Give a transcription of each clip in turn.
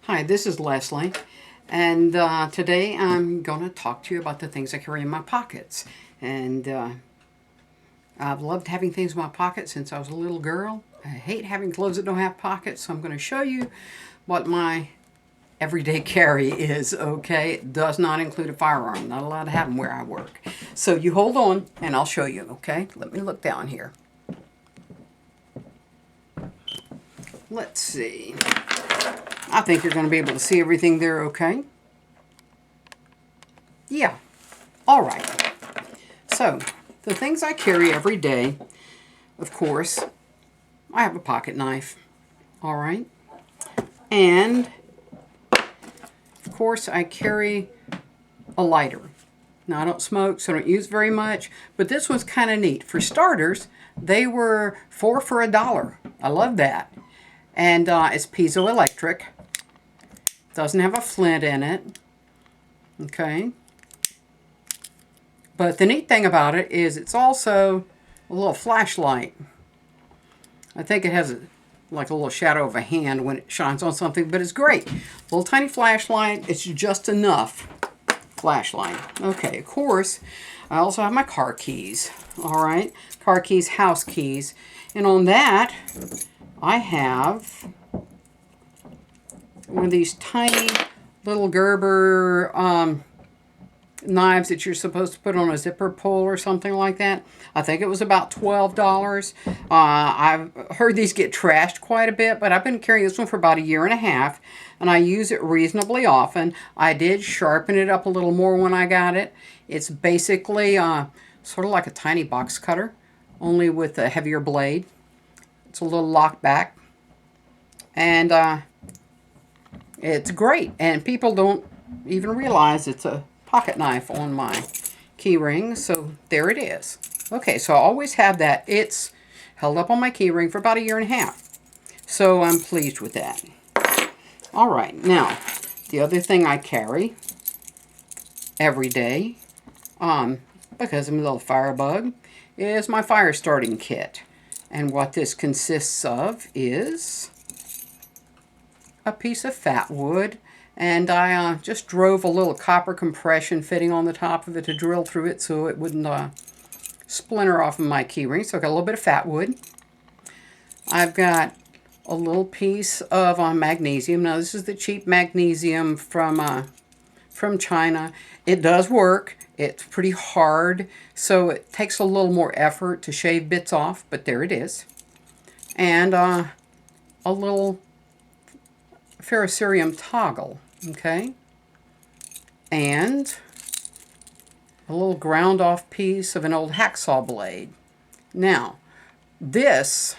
Hi, this is Leslie, and today I'm going to talk to you about the things I carry in my pockets. And I've loved having things in my pocket since I was a little girl. I hate having clothes that don't have pockets, so I'm going to show you what my everyday carry is, okay? It does not include a firearm. I'm not allowed to have them where I work. So you hold on, and I'll show you, okay? Let me look down here. Let's see. I think you're going to be able to see everything there, okay? Yeah. All right. So, the things I carry every day, of course, I have a pocket knife. All right. And, of course, I carry a lighter. Now, I don't smoke, so I don't use very much, but this one's kind of neat. For starters, they were 4 for $1. I love that. And it's piezoelectric. Doesn't have a flint in it. Okay. But the neat thing about it is it's also a little flashlight. I think it has like a little shadow of a hand when it shines on something, but it's great. Little tiny flashlight. It's just enough flashlight. Okay, of course, I also have my car keys. All right, car keys, house keys. And on that, I have one of these tiny little Gerber knives that you're supposed to put on a zipper pull or something like that. I think it was about $12. I've heard these get trashed quite a bit, but I've been carrying this one for about 1.5 years, and I use it reasonably often. I did sharpen it up a little more when I got it. It's basically sort of like a tiny box cutter, only with a heavier blade. It's a little locked back, and it's great, and people don't even realize it's a pocket knife on my key ring, so there it is. Okay, so I always have that. It's held up on my key ring for about 1.5 years, so I'm pleased with that. All right, now, the other thing I carry every day, because I'm a little firebug, is my fire starting kit. And what this consists of is a piece of fat wood, and I just drove a little copper compression fitting on the top of it to drill through it so it wouldn't splinter off of my key ring. So I got a little bit of fat wood. I've got a little piece of magnesium. Now this is the cheap magnesium from China. It does work. It's pretty hard, so it takes a little more effort to shave bits off, but there it is. And a little ferrocerium toggle, okay? And a little ground off piece of an old hacksaw blade. Now, this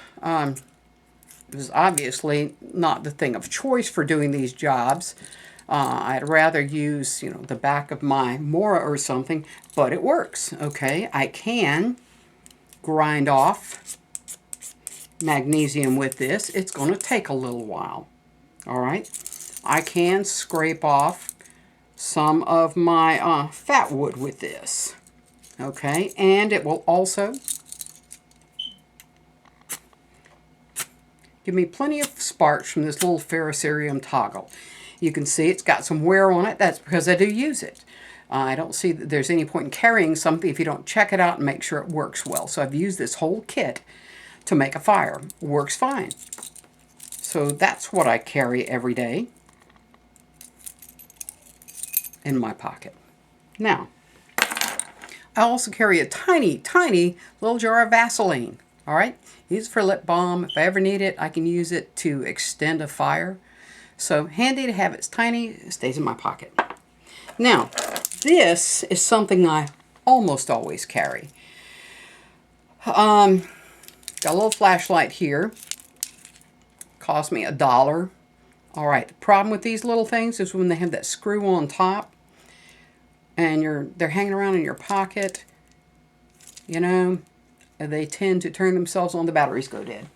is obviously not the thing of choice for doing these jobs. I'd rather use, the back of my Mora or something, but it works, okay? I can grind off magnesium with this. It's going to take a little while. All right, I can scrape off some of my fat wood with this, okay, and it will also give me plenty of sparks from this little ferrocerium toggle. You can see it's got some wear on it. That's because I do use it. I don't see that there's any point in carrying something if you don't check it out and make sure it works well. So I've used this whole kit to make a fire. It works fine. So that's what I carry every day in my pocket. Now, I also carry a tiny, tiny little jar of Vaseline. All right? Use it for lip balm. If I ever need it, I can use it to extend a fire. So handy to have. It's tiny. It stays in my pocket. Now, this is something I almost always carry. Got a little flashlight here. Cost me $1. All right, the problem with these little things is when they have that screw on top and they're hanging around in your pocket, they tend to turn themselves on. The batteries go dead.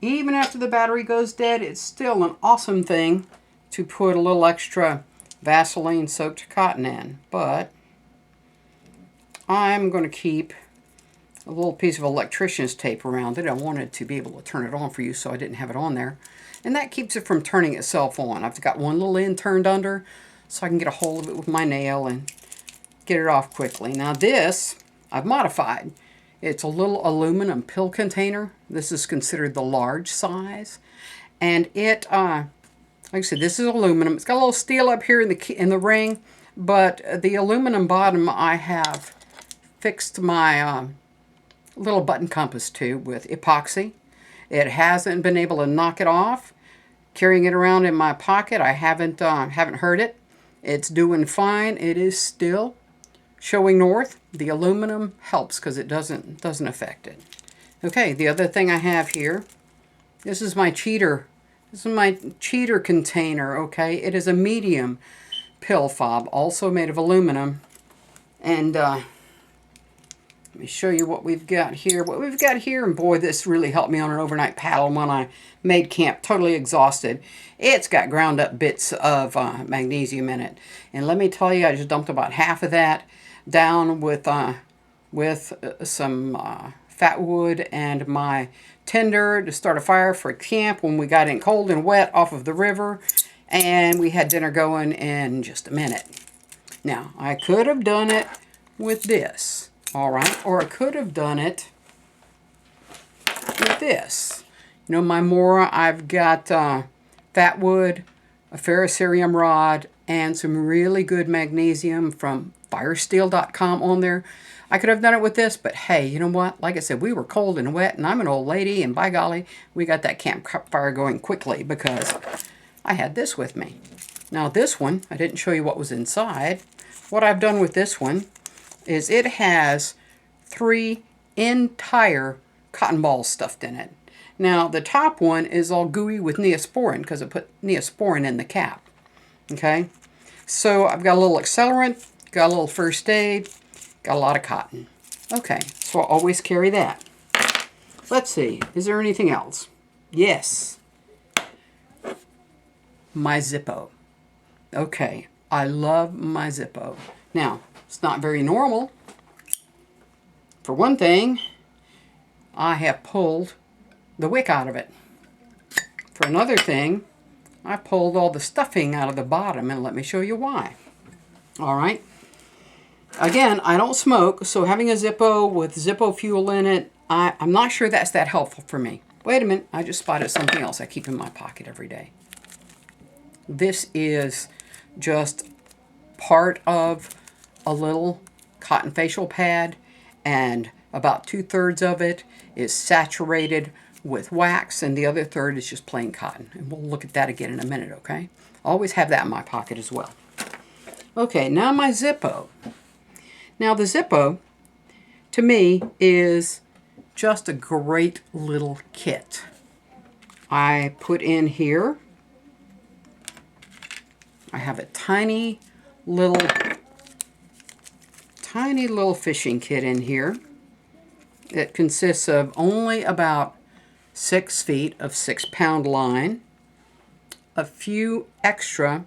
Even after the battery goes dead, it's still an awesome thing to put a little extra Vaseline soaked cotton in. But I'm going to keep a little piece of electrician's tape around it. I wanted to be able to turn it on for you, so I didn't have it on there. and that keeps it from turning itself on. I've got one little end turned under so I can get a hold of it with my nail and get it off quickly. Now this, I've modified. It's a little aluminum pill container. This is considered the large size. And it, like I said, this is aluminum. It's got a little steel up here in the ring, but the aluminum bottom I have fixed my little button compass to with epoxy. It hasn't been able to knock it off. Carrying it around in my pocket, I haven't hurt it. It's doing fine. It is still showing north. The aluminum helps because it doesn't affect it. Okay, the other thing I have here, this is my cheater. This is my cheater container, okay? It is a medium pill fob, also made of aluminum. And let me show you what we've got here. What we've got here, and boy, this really helped me on an overnight paddle when I made camp, totally exhausted. It's got ground up bits of magnesium in it. And let me tell you, I just dumped about half of that down with some fat wood and my tinder to start a fire for camp when we got in cold and wet off of the river. And we had dinner going in just a minute. Now, I could have done it with this, all right? Or I could have done it with this. You know, my Mora, I've got fat wood, a ferrocerium rod, and some really good magnesium from firesteel.com on there. I could have done it with this, but hey, you know what? Like I said, we were cold and wet, and I'm an old lady, and by golly, we got that campfire going quickly because I had this with me. Now this one, I didn't show you what was inside. What I've done with this one is it has 3 entire cotton balls stuffed in it. Now the top one is all gooey with Neosporin because I put Neosporin in the cap. Okay, so I've got a little accelerant, got a little first aid, got a lot of cotton. Okay, so I'll always carry that. Let's see, is there anything else? Yes, my Zippo. Okay, I love my Zippo. Now, it's not very normal. For one thing, I have pulled the wick out of it. For another thing, I pulled all the stuffing out of the bottom, and let me show you why. All right. Again, I don't smoke, so having a Zippo with Zippo fuel in it, I'm not sure that's that helpful for me. Wait a minute, I just spotted something else I keep in my pocket every day. This is just part of a little cotton facial pad, and about 2/3 of it is saturated with wax, and the other third is just plain cotton. And we'll look at that again in a minute, okay? Always have that in my pocket as well. Okay, now my Zippo. Now the Zippo, to me, is just a great little kit. I put in here, I have a tiny little fishing kit in here. It consists of only about 6 feet of 6-pound line, a few extra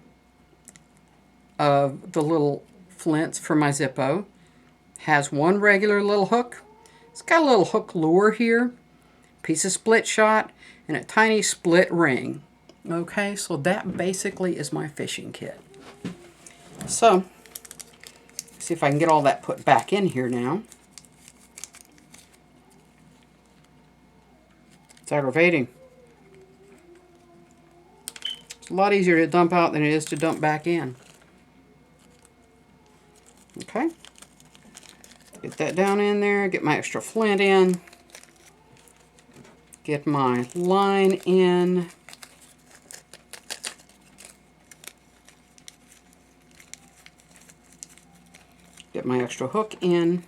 of the little flints for my Zippo, has one regular little hook. It's got a little hook lure here, piece of split shot, and a tiny split ring. Okay, so that basically is my fishing kit. So, see if I can get all that put back in here now. It's aggravating. It's a lot easier to dump out than it is to dump back in. Okay. Get that down in there, get my extra flint in, get my line in. Get my extra hook in.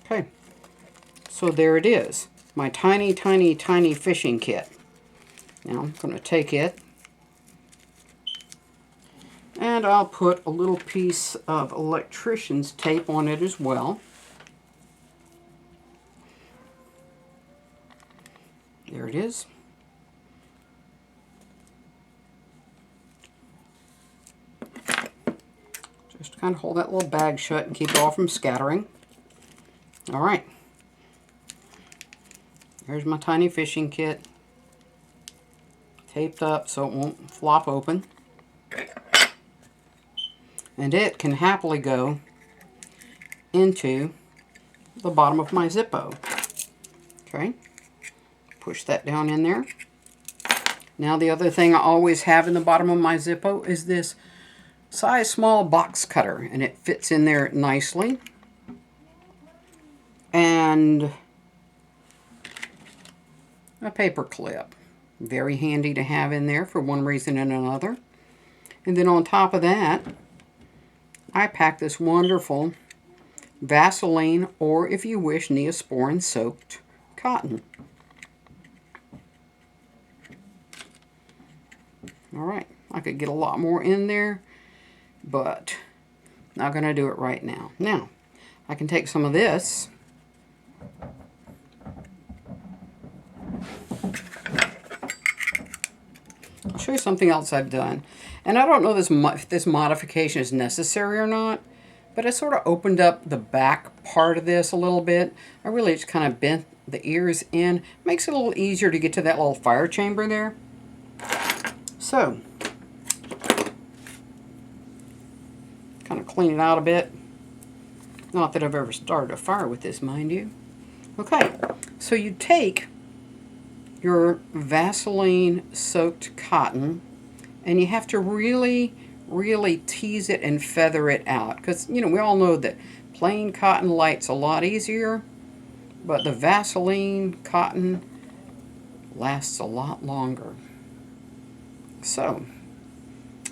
Okay, so there it is, my tiny, tiny, tiny fishing kit. Now I'm going to take it and I'll put a little piece of electrician's tape on it as well. There it is. Just to kind of hold that little bag shut and keep it all from scattering. All right. Here's my tiny fishing kit. taped up so it won't flop open. And it can happily go into the bottom of my Zippo. Okay, push that down in there. Now the other thing I always have in the bottom of my Zippo is this size small box cutter, and it fits in there nicely. And a paper clip. Very handy to have in there for one reason and another. And then on top of that, I pack this wonderful Vaseline, or if you wish, Neosporin soaked cotton. Alright, I could get a lot more in there, but not going to do it right now. Now, I can take some of this I'll show you something else I've done. And I don't know if this modification is necessary or not, but I sort of opened up the back part of this a little bit. I really just kind of bent the ears in. Makes it a little easier to get to that little fire chamber there. So, kind of clean it out a bit. Not that I've ever started a fire with this, mind you. Okay, so you take your Vaseline soaked cotton, and you have to really tease it and feather it out, because you know, we all know that plain cotton light's a lot easier, but the Vaseline cotton lasts a lot longer. So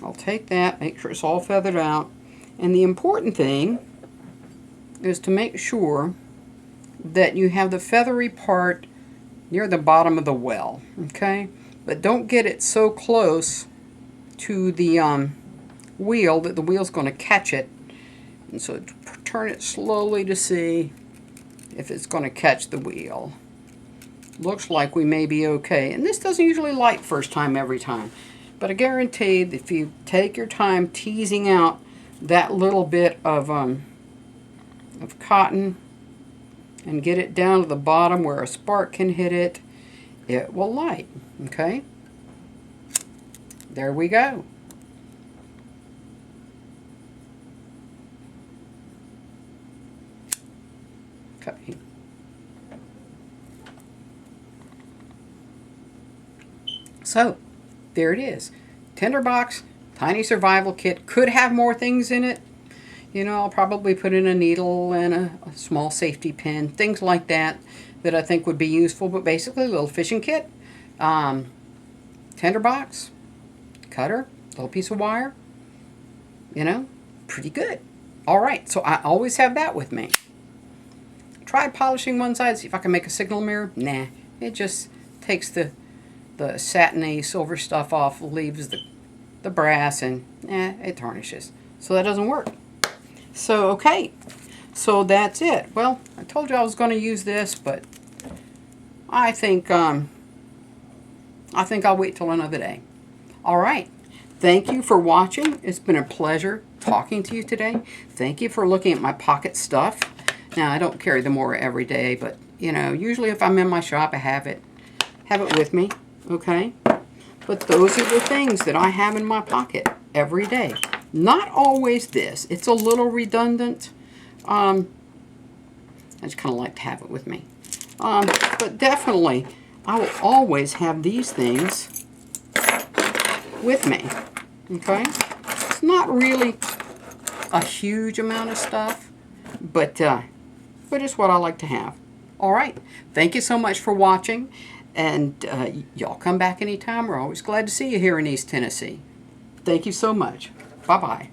I'll take that, make sure it's all feathered out, and the important thing is to make sure that you have the feathery part near the bottom of the well, okay? But don't get it so close to the wheel that the wheel's going to catch it. And so turn it slowly to see if it's going to catch the wheel. Looks like we may be okay. And this doesn't usually light first time every time. But I guarantee that if you take your time teasing out that little bit of cotton and get it down to the bottom where a spark can hit it, it will light. Okay? There we go. Okay. So, there it is. Tinderbox, tiny survival kit. Could have more things in it. You know, I'll probably put in a needle and a small safety pin, things like that, that I think would be useful. But basically, a little fishing kit, tinderbox, cutter, little piece of wire. You know, pretty good. All right, so I always have that with me. Tried polishing one side, see if I can make a signal mirror. Nah, it just takes the satiny silver stuff off, leaves the brass, and it tarnishes. So that doesn't work. So, okay, so that's it. Well, I told you I was going to use this, but I think I'll wait till another day. All right, thank you for watching. It's been a pleasure talking to you today. Thank you for looking at my pocket stuff. Now, I don't carry them more every day, but, you know, usually if I'm in my shop, I have it with me, okay? But those are the things that I have in my pocket every day. Not always this. It's a little redundant. I just kind of like to have it with me. But definitely, I will always have these things with me. Okay? It's not really a huge amount of stuff, but it's what I like to have. All right. Thank you so much for watching. And y'all come back anytime. We're always glad to see you here in East Tennessee. Thank you so much. Bye-bye.